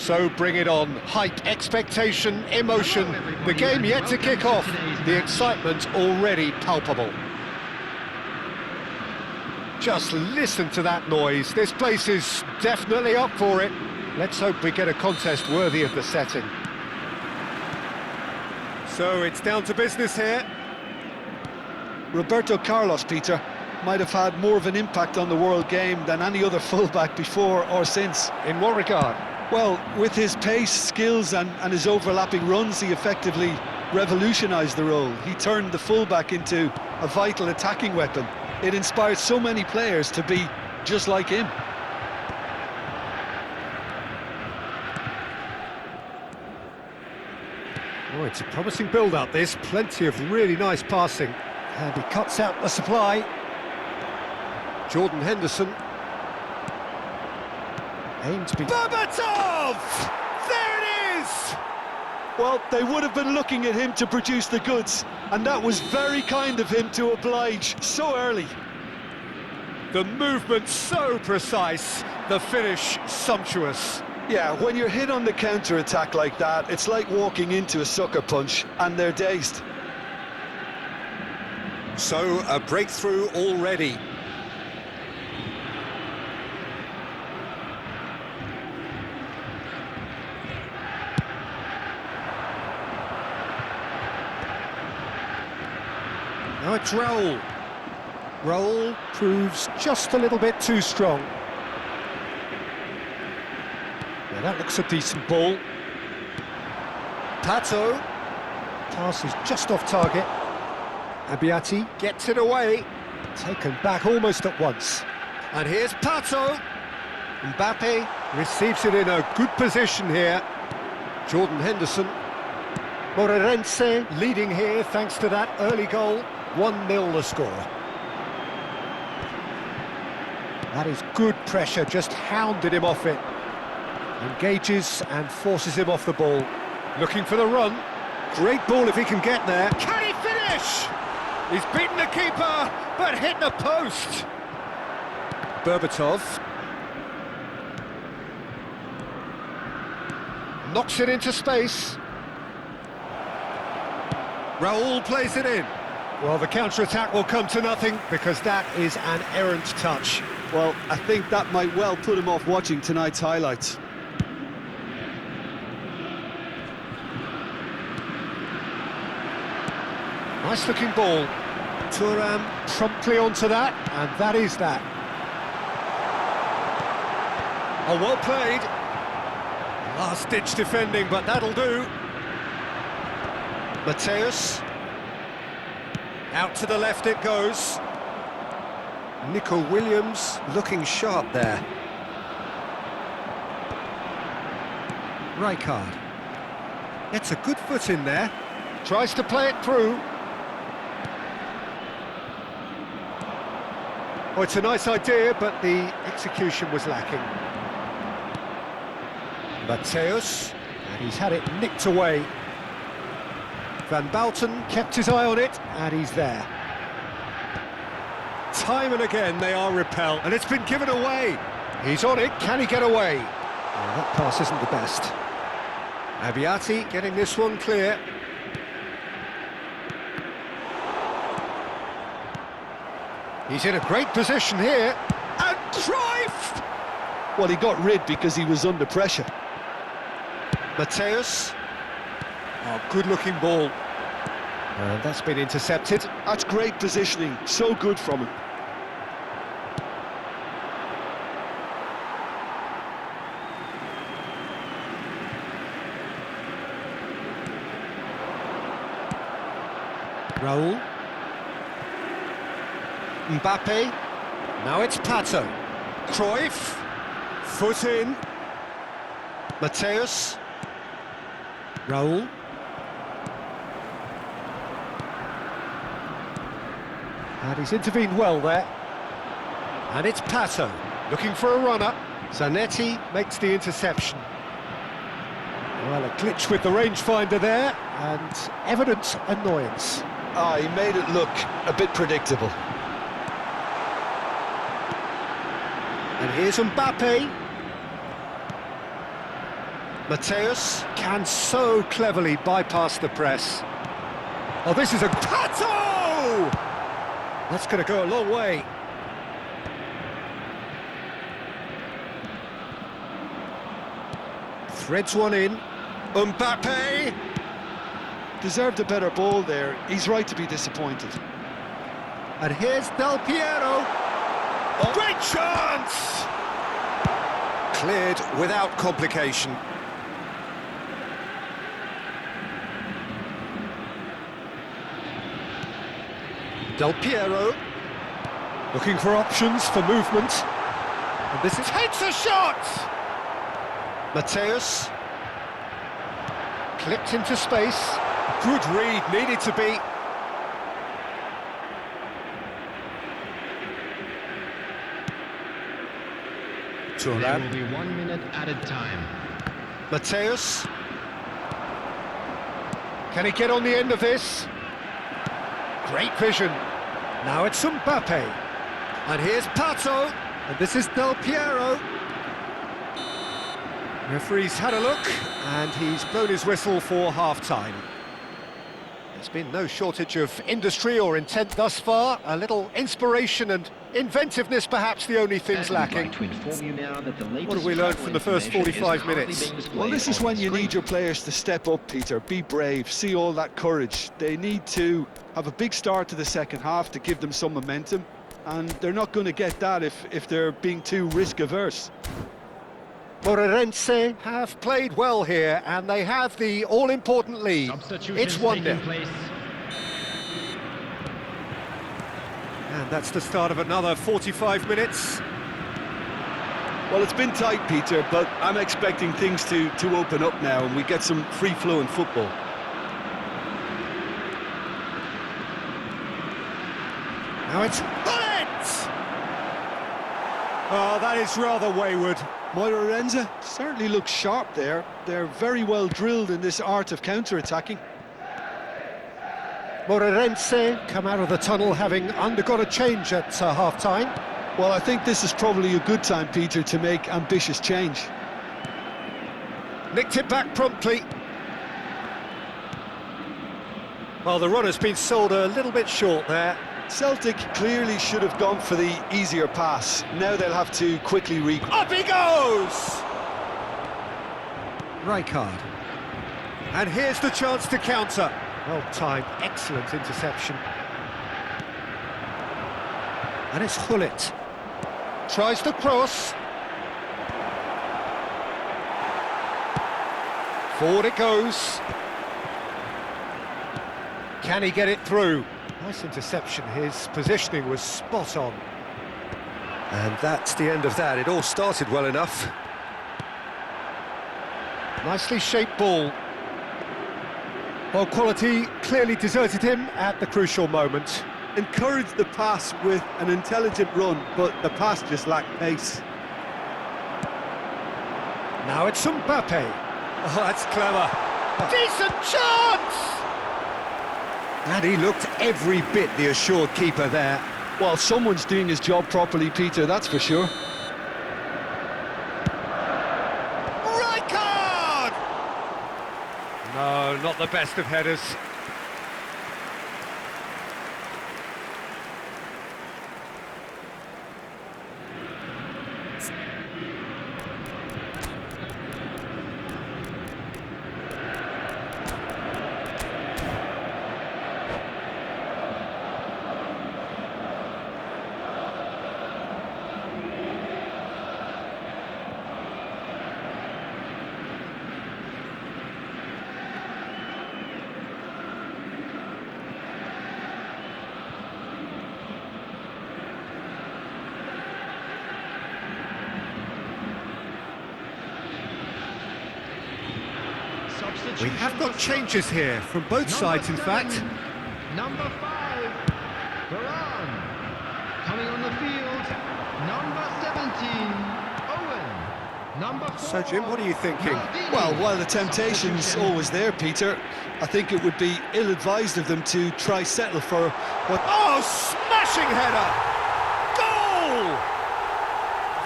So bring it on. Hype, expectation, emotion. The game yet to kick off. The excitement already palpable. Just listen to that noise. This place is definitely up for it. Let's hope we get a contest worthy of the setting. So it's down to business here. Roberto Carlos, Peter, might have had more of an impact on the world game than any other fullback before or since. In what regard? Well, with his pace, skills and his overlapping runs, he effectively revolutionised the role. He turned the fullback into a vital attacking weapon. It inspired so many players to be just like him. Oh, it's a promising build-up, this. Plenty of really nice passing. And he cuts out the supply. Jordan Henderson. Aimed to be... Berbatov! There it is! Well, they would have been looking at him to produce the goods, and that was very kind of him to oblige so early. The movement so precise, the finish sumptuous. Yeah, when you're hit on the counter-attack like that, it's like walking into a sucker punch, and they're dazed. So, a breakthrough already. Now it's Raul. Raul proves just a little bit too strong. Now that looks a decent ball. Pato. Pass is just off target. Abiati gets it away. Taken back almost at once. And here's Pato. Mbappe receives it in a good position here. Jordan Henderson. Moreirense leading here thanks to that early goal. 1-0 the score. That is good pressure, just hounded him off it. Engages and forces him off the ball. Looking for the run. Great ball if he can get there. Can he finish? He's beaten the keeper, but hit the post. Berbatov. Knocks it into space. Raul plays it in. Well, the counter-attack will come to nothing because that is an errant touch. Well, I think that might well put him off watching tonight's highlights. Nice-looking ball. Thuram promptly onto that, and that is that. Oh, well played. Last-ditch defending, but that'll do. Mateus. Out to the left it goes. Nico Williams looking sharp there. Rijkaard gets a good foot in there. Tries to play it through. Oh, it's a nice idea, but the execution was lacking. Mateus, and he's had it nicked away. Van Bouten kept his eye on it, and he's there. Time and again they are repelled, and it's been given away. He's on it, can he get away? Oh, that pass isn't the best. Abiati getting this one clear. He's in a great position here. And Cruyff! Well, he got rid because he was under pressure. Mateus. Oh, good-looking ball. And that's been intercepted. That's great positioning, so good from him. Raul. Mbappe. Now it's Pato. Cruyff. Foot in. Mateus. Raul. And he's intervened well there. And it's Pato, looking for a runner. Zanetti makes the interception. Well, a glitch with the rangefinder there, and evident annoyance. He made it look a bit predictable. And here's Mbappe. Mateus can so cleverly bypass the press. Oh, this is a... Pato! That's going to go a long way. Threads one in. Mbappe! Deserved a better ball there. He's right to be disappointed. And here's Del Piero. Oh. Great chance! Cleared without complication. Del Piero. Looking for options for movement. And this is... Takes a shot! Mateus. Clipped into space. Good read, needed to be. There will be 1 minute added time. Mateus. Can he get on the end of this? Great vision. Now it's Mbappe. And here's Pato. And this is Del Piero. Referee's had a look, and he's blown his whistle for half-time. There's been no shortage of industry or intent thus far. A little inspiration and inventiveness, perhaps the only things lacking. What have we learned from the first 45 minutes? Well, this is when you need your players to step up, Peter. Be brave, see all that courage. They need to have a big start to the second half to give them some momentum, and they're not going to get that if they're being too risk-averse. Moreirense have played well here, and they have the all-important lead. It's 1-0. And that's the start of another 45 minutes. Well, it's been tight, Peter, but I'm expecting things to open up now, and we get some free-flowing football. Now it's Bullet! Oh, that is rather wayward. Moreirense certainly looks sharp there. They're very well drilled in this art of counter-attacking. Moreirense come out of the tunnel having undergone a change at half-time. Well, I think this is probably a good time, Peter, to make ambitious change. Nicked it back promptly. Well, the runner's been sold a little bit short there. Celtic clearly should have gone for the easier pass. Now they'll have to quickly regroup. Up he goes! Rijkaard. And here's the chance to counter. Well timed, excellent interception. And it's Hullet. Tries to cross. Forward it goes. Can he get it through? Nice interception, his positioning was spot on. And that's the end of that. It all started well enough. Nicely shaped ball. Well, quality clearly deserted him at the crucial moment. Encouraged the pass with an intelligent run, but the pass just lacked pace. Now it's Mbappe. Oh, that's clever. Decent chance! And he looked every bit the assured keeper there. Well, someone's doing his job properly, Peter, that's for sure. Rijkaard! No, not the best of headers. We have got changes here from both sides, in fact. Number 5, Varane. Coming on the field, number 17, Owen. Number 4. So, Jim, what are you thinking? Well, while the temptation's always there, Peter, I think it would be ill-advised of them to try settle for what... Oh, smashing header! Goal!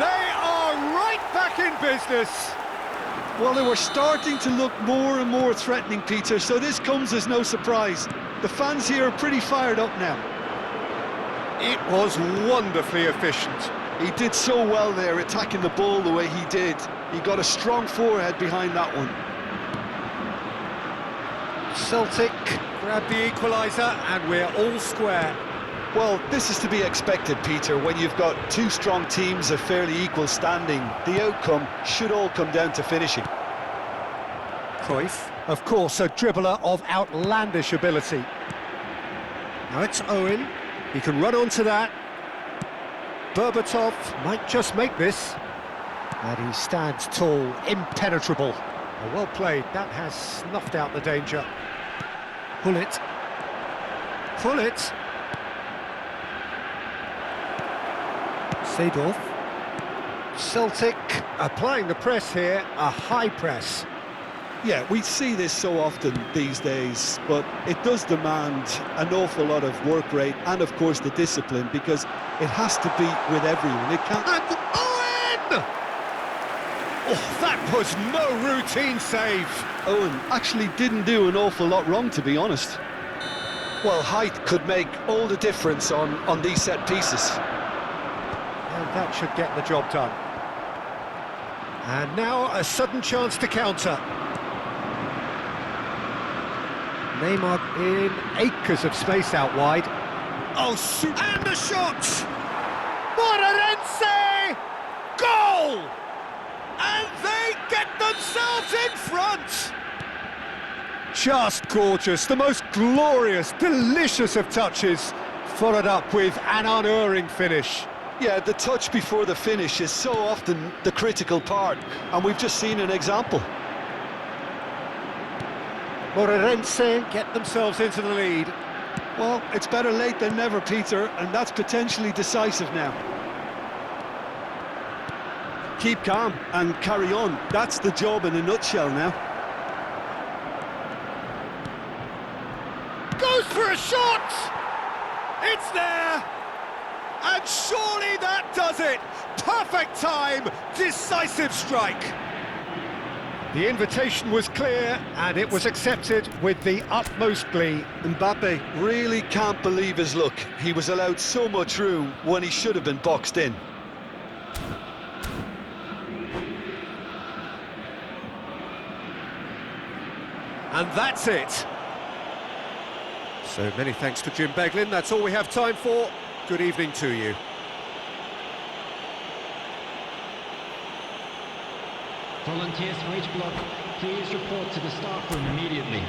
They are right back in business. Well, they were starting to look more and more threatening, Peter, so this comes as no surprise. The fans here are pretty fired up now. It was wonderfully efficient. He did so well there, attacking the ball the way he did. He got a strong forehead behind that one. Celtic grab the equaliser and we're all square. Well, this is to be expected, Peter, when you've got two strong teams of fairly equal standing. The outcome should all come down to finishing. Cruyff, of course, a dribbler of outlandish ability. Now it's Owen, he can run onto that. Berbatov might just make this. And he stands tall, impenetrable. Well played, that has snuffed out the danger. Pull it. Pull it. Seedorf. Celtic applying the press here, a high press. Yeah, we see this so often these days, but it does demand an awful lot of work rate and, of course, the discipline, because it has to be with everyone. It can't... And Owen! Oh, that was no routine save. Owen actually didn't do an awful lot wrong, to be honest. Well, height could make all the difference on these set pieces. And that should get the job done. And now a sudden chance to counter. Neymar in acres of space out wide. Oh, shoot! And the shot! Moreirense! Goal! And they get themselves in front! Just gorgeous, the most glorious, delicious of touches, followed up with an unerring finish. Yeah, the touch before the finish is so often the critical part, and we've just seen an example. Moreirense get themselves into the lead. Well, it's better late than never, Peter, and that's potentially decisive now. Keep calm and carry on. That's the job in a nutshell now. Goes for a shot! It's there! And surely that does it! Perfect time, decisive strike! The invitation was clear, and it was accepted with the utmost glee. Mbappe really can't believe his luck. He was allowed so much room when he should have been boxed in. And that's it. So many thanks to Jim Beglin. That's all we have time for. Good evening to you. Volunteers for each block, please report to the staff room immediately.